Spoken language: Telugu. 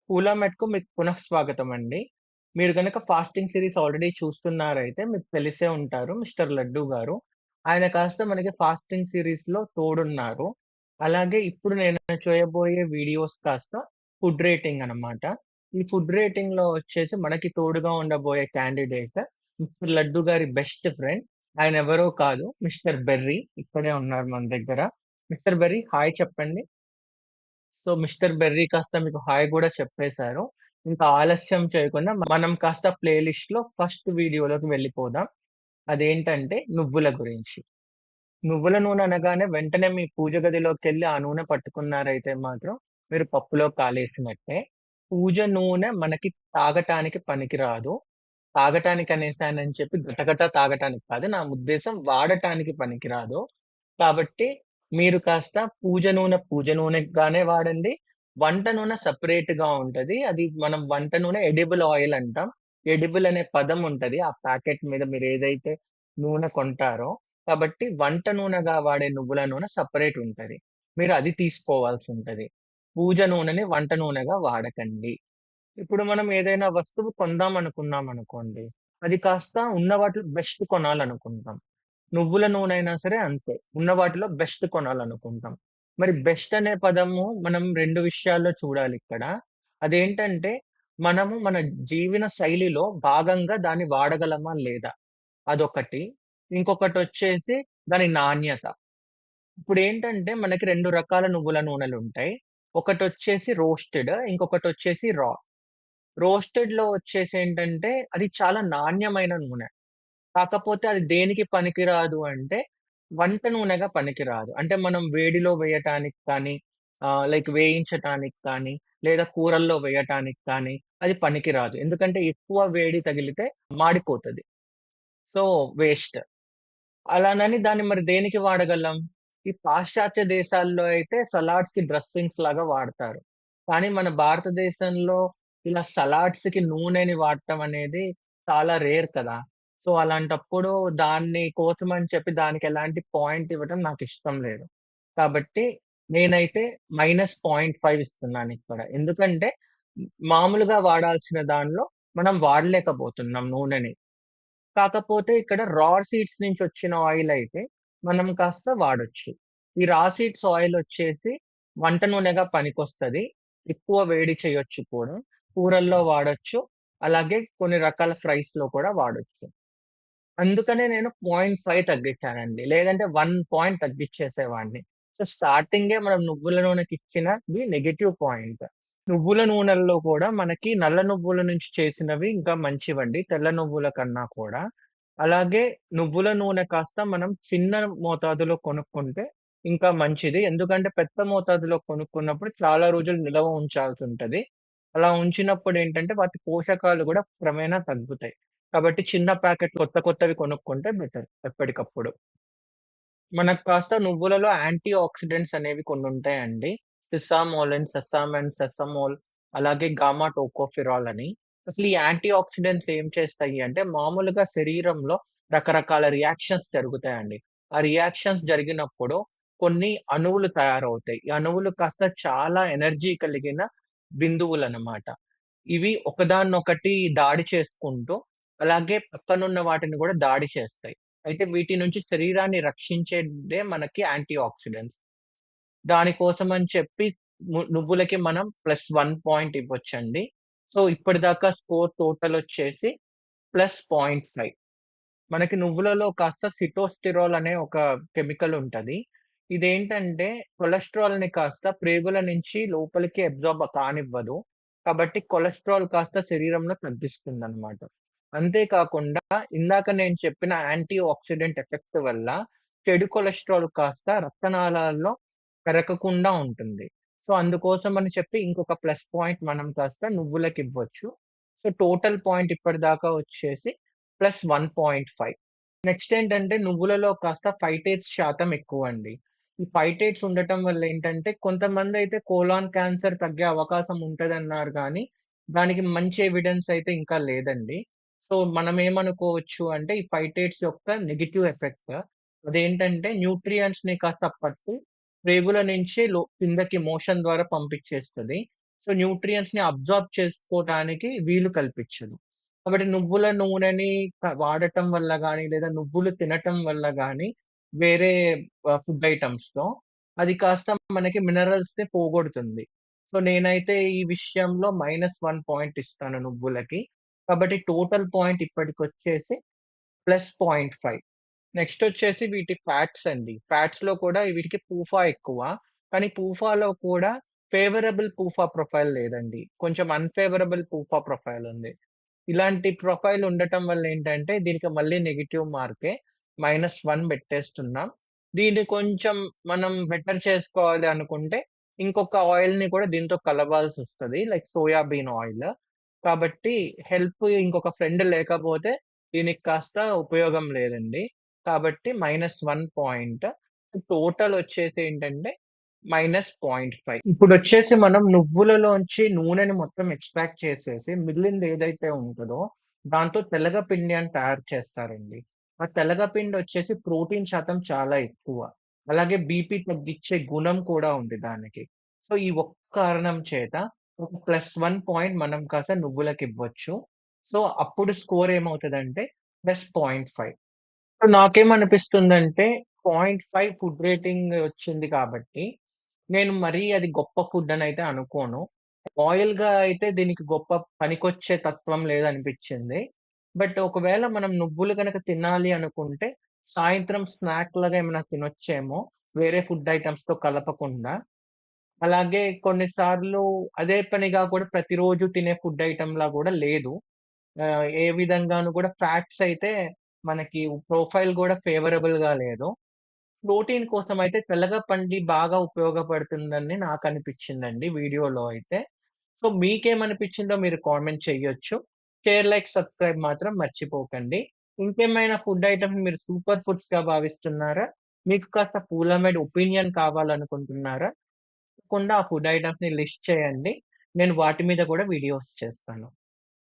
పూలమెట్‌కు మీకు పునఃస్వాగతమండి. మీరు గనక ఫాస్టింగ్ సీరీస్ ఆల్రెడీ చూస్తున్నారైతే మీకు తెలిసే ఉంటారు మిస్టర్ లడ్డు గారు. ఆయన కాస్త మనకి ఫాస్టింగ్ సీరీస్‌లో తోడున్నారు. అలాగే ఇప్పుడు నేను చేయబోయే వీడియోస్ కాస్త ఫుడ్ రేటింగ్ అన్నమాట. ఈ ఫుడ్ రేటింగ్‌లో వచ్చేసి మనకి తోడుగా ఉండబోయే క్యాండిడేట్ మిస్టర్ లడ్డు గారి బెస్ట్ ఫ్రెండ్. ఆయనెవరో కాదు మిస్టర్ బెర్రీ. ఇక్కడే ఉన్నారు మన దగ్గర. మిస్టర్ బెర్రీ హాయ్ చెప్పండి. సో, మిస్టర్ బెర్రీ కాస్త మీకు హాయ్ గూడా చెప్పేసారు. ఇంకా ఆలస్యం చేయకుండా మనం కాస్త ప్లే లిస్ట్‌లో ఫస్ట్ వీడియోలోకి వెళ్ళిపోదాం. అదేంటంటే నువ్వుల గురించి. నువ్వుల నూనె అనగానే వెంటనే మీ పూజ గదిలోకెళ్ళి ఆ నూనె పట్టుకున్నారైతే మాత్రం మీరు పప్పులో కాలేసినట్టే. పూజ నూనె మనకి తాగటానికి పనికిరాదు. తాగటానికనేసానని చెప్పి గటగట తాగటానికి కాదు. నా ఉద్దేశ్యం వాడటానికి పనికిరాదు. కాబట్టి మీరు కాస్త పూజ నూనెగానే వాడండి. వంట నూనె సెపరేట్‌గా ఉంటది. అది మనం వంట నూనె ఎడిబుల్ ఆయిల్ అంటాం. ఎడిబుల్ అనే పదం ఉంటది. ఆ ప్యాకెట్ మీద మీరేదైతే నూనె కొంటారో. కాబట్టి వంట నూనెగా వాడే నువ్వుల నూనె సెపరేట్ ఉంటది. మీరు అది తీసుకోవాల్సుంటది. పూజ నూనెని వంట నూనెగా వాడకండి. ఇప్పుడు మనం ఏదైనా వస్తువు కొందామనుకున్నామనుకోండి. అది కాస్త ఉన్న వాటిలో బెస్ట్ కొనాలనుకుంటాం. నువ్వుల నూనె అయినా సరే అంతే. ఉన్న వాటిలో బెస్ట్ కొనాలనుకుంటాం. మరి బెస్ట్ అనే పదము మనం 2 విషయాల్లో చూడాలిక్కడ. అదేంటంటే, మనము మన జీవన శైలిలో భాగంగా దాన్ని వాడగలమా లేదా? అదొకటి. ఇంకొకటొచ్చేసి దాని నాణ్యత. ఇప్పుడేంటంటే మనకి 2 రకాల నువ్వుల నూనెలుంటాయి. ఒకటొచ్చేసి రోస్టెడ్, ఇంకొకటొచ్చేసి రా. రోస్టెడ్‌లో వచ్చేసేంటంటే అది చాలా నాణ్యమైన నూనె. కాకపోతే అది దేనికి పనికిరాదు అంటే, వంట నూనెగా పనికిరాదు. అంటే మనం వేడిలో వేయటానికి కానీ, లైక్ వేయించటానికి కానీ, లేదా కూరల్లో వేయటానికి కానీ అది పనికిరాదు. ఎందుకంటే ఎక్కువ వేడి తగిలితే మాడిపోతది. So, waste. అలానని దాన్ని మరి దేనికి వాడగలం? ఈ పాశ్చాత్య దేశాల్లో అయితే సలాడ్స్‌కి డ్రెస్సింగ్స్ లాగా వాడతారు. కానీ మన భారతదేశంలో ఇలా సలాడ్స్‌కి నూనెని వాడటం అనేది చాలా రేర్ కదా! సో, అలాంటప్పుడు దాన్ని కోసమని చెప్పి దానికెలాంటి పాయింట్ ఇవ్వటం నాకిష్టం లేదు. కాబట్టి నేనైతే -0.5 ఇస్తున్నానిక్కడ. ఎందుకంటే మామూలుగా వాడాల్సిన దానిలో మనం వాడలేకపోతున్నాం నూనెని. కాకపోతే ఇక్కడ రా సీడ్స్ నుంచొచ్చిన ఆయిలయితే మనం కాస్త వాడొచ్చు. ఈ రా సీడ్స్ ఆయిలొచ్చేసి వంట నూనెగా పనికొస్తది. ఎక్కువ వేడి చేయొచ్చు కూడా. కూరల్లో వాడొచ్చు. అలాగే కొన్ని రకాల ఫ్రైస్‌లో కూడా వాడొచ్చు. అందుకనే నేను 0.5 తగ్గించానండి. లేదంటే 1 పాయింట్ తగ్గిచ్చేసేవాడిని. సో, స్టార్టింగే మనం నువ్వుల నూనెకిచ్చినది నెగెటివ్ పాయింట్. నువ్వుల నూనెల్లో కూడా మనకి నల్ల నువ్వుల నుంచి చేసినవి ఇంకా మంచివండి. తెల్ల నువ్వుల కన్నా కూడా. అలాగే నువ్వుల నూనె కాస్త మనం చిన్న మోతాదులో కొనుక్కుంటే ఇంకా మంచిది. ఎందుకంటే పెద్ద మోతాదులో కొనుక్కున్నప్పుడు చాలా రోజులు నిలవ ఉంచాల్సుంటది. అలా ఉంచినప్పుడేంటంటే వాటి పోషకాలు గూడా క్రమేణా తగ్గుతాయి. కాబట్టి చిన్న ప్యాకెట్లు కొత్తవి కొనుక్కుంటే బెటర్ ఎప్పటికప్పుడు. మనకు కాస్త నువ్వులలో యాంటీ ఆక్సిడెంట్స్ అనేవి కొన్నుంటాయండి. సిసామోలిన్, సెసామెన్, సెసమోల్ అలాగే గామా టోకోఫెరాల్ అని. అసలు ఈ యాంటీ ఆక్సిడెంట్స్ ఏం చేస్తాయి అంటే మామూలుగా శరీరంలో రకరకాల రియాక్షన్స్ జరుగుతాయండి. ఆ రియాక్షన్స్ జరిగినప్పుడు కొన్ని అణువులు తయారవుతాయి. ఈ అణువులు కాస్త చాలా ఎనర్జీ కలిగిన బిందువులనమాట. ఇవి ఒకదాన్నొకటి దాడి చేసుకుంటూ, అలాగే పక్కనున్న వాటిని గూడా దాడి చేస్తాయి. అయితే వీటి నుంచి శరీరాన్ని రక్షించేదే మనకి యాంటీ ఆక్సిడెంట్స్. దానికోసమని చెప్పి నువ్వులకి మనం +1 పాయింట్ ఇవ్వొచ్చండి. సో, ఇప్పటిదాకా స్కోర్ టోటలొచ్చేసి +0.5. మనకి నువ్వులలో కాస్త సిటోస్టిరాల్ అనే ఒక కెమికల్ ఉంటది. ఇదేంటంటే కొలెస్టరాల్‌ని కాస్త ప్రేగుల నుంచి లోపలికి అబ్జార్బ్ కానివ్వదు. కాబట్టి కొలెస్టరాల్ కాస్త శరీరంలో తగ్గిస్తుందనమాట. అంతే కాకుండా ఇందాక నేను చెప్పిన యాంటీ ఆక్సిడెంట్ ఎఫెక్ట్ వల్ల చెడు కొలెస్టరాల్ కాస్త రక్తనాళాల్లో పెరగకుండా ఉంటుంది. సో, అందుకోసమని చెప్పి ఇంకొక ప్లస్ పాయింట్ మనం కాస్త నువ్వులకివ్వచ్చు. సో, టోటల్ పాయింట్ ఇప్పటిదాకా వచ్చేసి +1.5. నెక్స్ట్ ఏంటంటే నువ్వులలో కాస్త ఫైటేట్స్ శాతం ఎక్కువండి. ఈ ఫైటేట్స్ ఉండటం వల్ల ఏంటంటే కొంతమందైతే కోలాన్ క్యాన్సర్ తగ్గే అవకాశం ఉంటదన్నారు గానీ, దానికి మంచి ఎవిడెన్స్ అయితే ఇంకా లేదండి. సో, మనమేమనుకోవచ్చు అంటే ఈ ఫైటేట్స్ యొక్క నెగెటివ్ ఎఫెక్ట్. అదేంటంటే న్యూట్రియంట్స్‌ని కాస్త పట్టి ప్రేగుల నుంచి కిందకి మోషన్ ద్వారా పంపించేస్తది. సో, న్యూట్రియంట్స్‌ని అబ్సార్బ్ చేసుకోటానికి వీలు కల్పించదు. కాబట్టి నువ్వుల నూనెని వాడటం వల్ల గాని, లేదా నువ్వులు తినటం వల్ల గాని, వేరే ఫుడ్ ఐటెమ్స్‌తో అది కాస్త మనకి మినరల్స్‌ని పోగొడుతుంది. సో, నేనైతే ఈ విషయంలో -1 పాయింట్ ఇస్తాను నువ్వులకి. కాబట్టి టోటల్ పాయింట్ ఇప్పటికొచ్చేసి +0.5. నెక్స్టొచ్చేసి వీటి ఫ్యాట్స్ అండి. ఫ్యాట్స్‌లో కూడా వీటికి పూఫా ఎక్కువ. కానీ పూఫాలో కూడా ఫేవరబుల్ పూఫా ప్రొఫైల్ లేదండి. కొంచెం అన్‌ఫేవరబుల్ పూఫా ప్రొఫైల్ ఉంది. ఇలాంటి ప్రొఫైల్ ఉండటం వల్ల ఏంటంటే దీనికి మళ్ళీ నెగెటివ్ మార్కే. -1 పెట్టేస్తున్నాం. దీన్ని కొంచెం మనం బెటర్ చేసుకోవాలి అనుకుంటే ఇంకొక ఆయిల్‌ని కూడా దీంతో కలపాల్సొస్తది. Like soya bean oil. కాబట్టి ఇంకొక ఫ్రెండ్ లేకపోతే దీనికి కాస్త ఉపయోగం లేదండి. కాబట్టి -1 పాయింట్. టోటల్ వచ్చేసి ఏంటంటే -0.5. ఇప్పుడొచ్చేసి మనం నువ్వులలోంచి నూనెని మొత్తం ఎక్స్ట్రాక్ట్ చేసేసి మిగిలింది ఏదైతే ఉంటదో దాంతో తెలగపిండి అని తయారు చేస్తారండి. ఆ తెలగపిండి వచ్చేసి ప్రోటీన్ శాతం చాలా ఎక్కువ. అలాగే బీపీ తగ్గిచ్చే గుణం కూడా ఉంది దానికి. సో, ఈ ఒక్క కారణం చేత ఒక +1 పాయింట్ మనం కాస్త నువ్వులకివ్వచ్చు. సో, అప్పుడు స్కోర్ ఏమవుతదంటే +0.5. సో, నాకేమనిపిస్తుందంటే 0.5 ఫుడ్ రేటింగ్ వచ్చింది కాబట్టి, నేను మరీ అది గొప్ప ఫుడ్ అనైతే అనుకోను. ఆయిల్‌గా అయితే దీనికి గొప్ప పనికొచ్చే తత్వం లేదనిపిచ్చింది. బట్ ఒకవేళ మనం నువ్వులు గనక తినాలి అనుకుంటే, సాయంత్రం స్నాక్ లాగా ఏమైనా తినొచ్చేమో, వేరే ఫుడ్ ఐటెమ్స్‌తో కలపకుండా. అలాగే కొన్ని సార్లు అదే పనిగా కూడా ప్రతిరోజు తినే ఫుడ్ ఐటెమ్‌లా గూడా లేదు. ఏ విధంగాను కూడా ఫ్యాట్స్ అయితే మనకి ప్రొఫైల్ గూడా ఫేవరబుల్‌గా లేదు. ప్రోటీన్ కోసమయితే తెలగపండి బాగా ఉపయోగపడుతుందని నాకనిపిచ్చిందండి వీడియోలో అయితే. సో, మీకేమనిపిచ్చిందో మీరు కామెంట్ చెయ్యొచ్చు. షేర్, లైక్, సబ్స్క్రైబ్ మాత్రం మర్చిపోకండి. ఇంకేమైనా ఫుడ్ ఐటెమ్స్ మీరు సూపర్ ఫుడ్స్‌గా భావిస్తున్నారా? మీకు కాస్త పూలమేడ్ ఒపీనియన్ కావాలనుకుంటున్నారా? తప్పకుండా ఆ ఫుడ్ ఐటెమ్స్‌ని లిస్ట్ చేయండి. నేను వాటి మీద కూడా వీడియోస్ చేస్తాను.